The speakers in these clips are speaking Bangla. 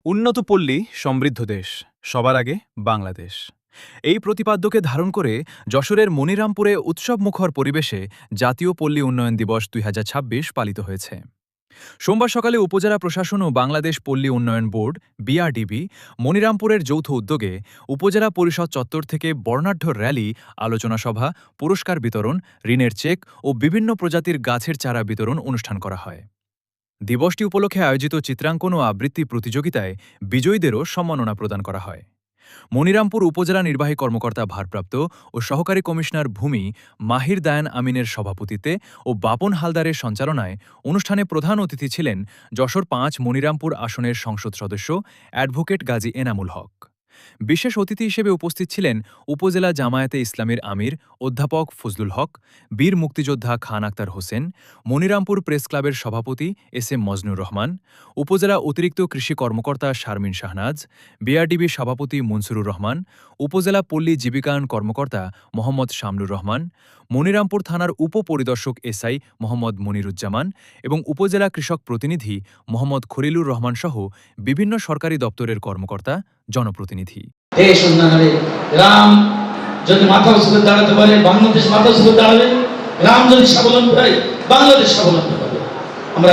উন্নত পল্লী সমৃদ্ধ দেশ, সবার আগে বাংলাদেশ। এই প্রতিপাদ্যকে ধারণ করে যশোরের মনিরামপুরে উৎসবমুখর পরিবেশে জাতীয় পল্লী উন্নয়ন দিবস ২০২৬ পালিত হয়েছে। সোমবার সকালে উপজেলা প্রশাসন ও বাংলাদেশ পল্লী উন্নয়ন বোর্ড বিআরডিবি মনিরামপুরের যৌথ উদ্যোগে উপজেলা পরিষদ চত্বর থেকে বর্ণাঢ্য র্যালি, আলোচনা সভা, পুরস্কার বিতরণ, ঋণের চেক ও বিভিন্ন প্রজাতির গাছের চারা বিতরণ অনুষ্ঠান করা হয়। দিবসটি উপলক্ষে আয়োজিত চিত্রাঙ্কন ও আবৃত্তি প্রতিযোগিতায় বিজয়ীদেরও সম্মাননা প্রদান করা হয়। মনিরামপুর উপজেলা নির্বাহী কর্মকর্তা ভারপ্রাপ্ত ও সহকারী কমিশনার ভূমি মাহির দায়ান আমিনের সভাপতিত্বে ও বাপন হালদারের সঞ্চালনায় অনুষ্ঠানে প্রধান অতিথি ছিলেন যশোর ৫ মনিরামপুর আসনের সংসদ সদস্য অ্যাডভোকেট গাজী এনামুল হক। বিশেষ অতিথি হিসেবে উপস্থিত ছিলেন উপজেলা জামায়াতে ইসলামীর আমির অধ্যাপক ফজলুল হক, বীর মুক্তিযোদ্ধা খান আক্তার হোসেন, মনিরামপুর প্রেস ক্লাবের সভাপতি এস.এম. মজনুর রহমান, উপজেলা অতিরিক্ত কৃষি কর্মকর্তা শারমিন শাহনাজ, বিআরডিবির সভাপতি মনসুরুর রহমান, উপজেলা পল্লী জীবিকায়ন কর্মকর্তা মোহাম্মদ শামলুর রহমান, মনিরামপুর থানার উপপরিদর্শক এসআই মোহাম্মদ মনিরুজ্জামান এবং উপজেলা কৃষক প্রতিনিধি মোহাম্মদ খলিলুর রহমান সহ বিভিন্ন সরকারি দপ্তরের কর্মকর্তা, জনপ্রতিনিধি। দেশ উন্নয়নে গ্রাম যদি মাথা উঁচু করে দাঁড়াতে পারে, বাংলাদেশ মাথা উঁচু করে দাঁড়াবে। গ্রাম যদি স্বাবলম্বী হয়, বাংলাদেশ স্বাবলম্বী হবে। আমরা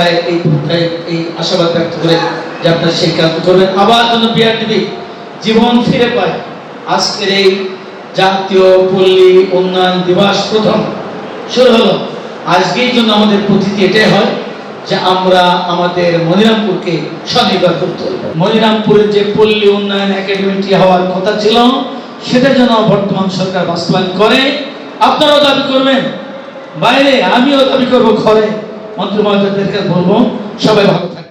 এই আশাবাদ ব্যক্ত করে যে আপনারা সেই কাজ করবেন, আবার যেন বিআরডিবি জীবন ফিরে পায়। আজকের এই জাতীয় পল্লী উন্নয়ন দিবস প্রথম শুরু হলো, আজকেই জন্য আমাদের প্রতিটি এটাই হয় যে আমরা আমাদের মনিরামপুরকে স্বনির্ভর করতে হবে। মনিরামপুরের যে পল্লী উন্নয়ন একাডেমিটি হওয়ার কথা ছিল, সেটা যেন বর্তমান সরকার বাস্তবায়ন করে। আপনারাও দাবি করবেন বাইরে, আমিও দাবি করবো ঘরে। মন্ত্রী মহোদয়দেরকে বলবো সবাই ভালো থাকবে।